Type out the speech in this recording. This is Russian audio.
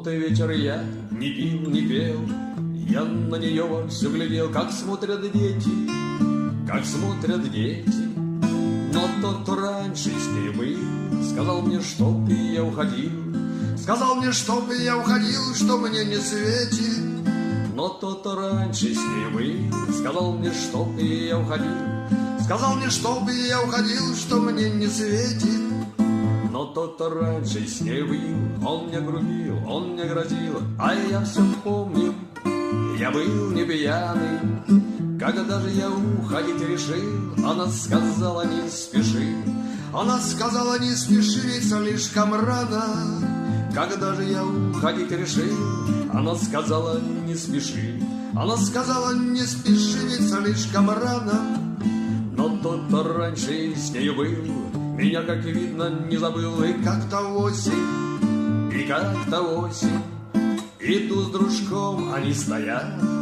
тот вечер я не пил, не пел, я на нее все глядел, как смотрят дети, как смотрят дети. Но тот, кто раньше с ней был, сказал мне, чтоб я уходил, Сказал мне, чтоб я уходил, что мне не светит. но тот, кто раньше с ней был, сказал мне, чтоб я уходил, Сказал мне, чтоб я уходил, что мне не светит. но тот, кто раньше с ней был, он мне грубил, он мне грозил, а я все помню, я был не пьяный. Когда же я уходить решил, она сказала, не спеши. Она сказала, не спеши, ведь слишком рано. Когда же я уходить решил, она сказала, не спеши. Она сказала, не спеши, ведь слишком рано. Но тот, кто раньше с нею был, меня, как видно, не забыл. И Как-то осень, как-то осень, иду с дружком, они стоят.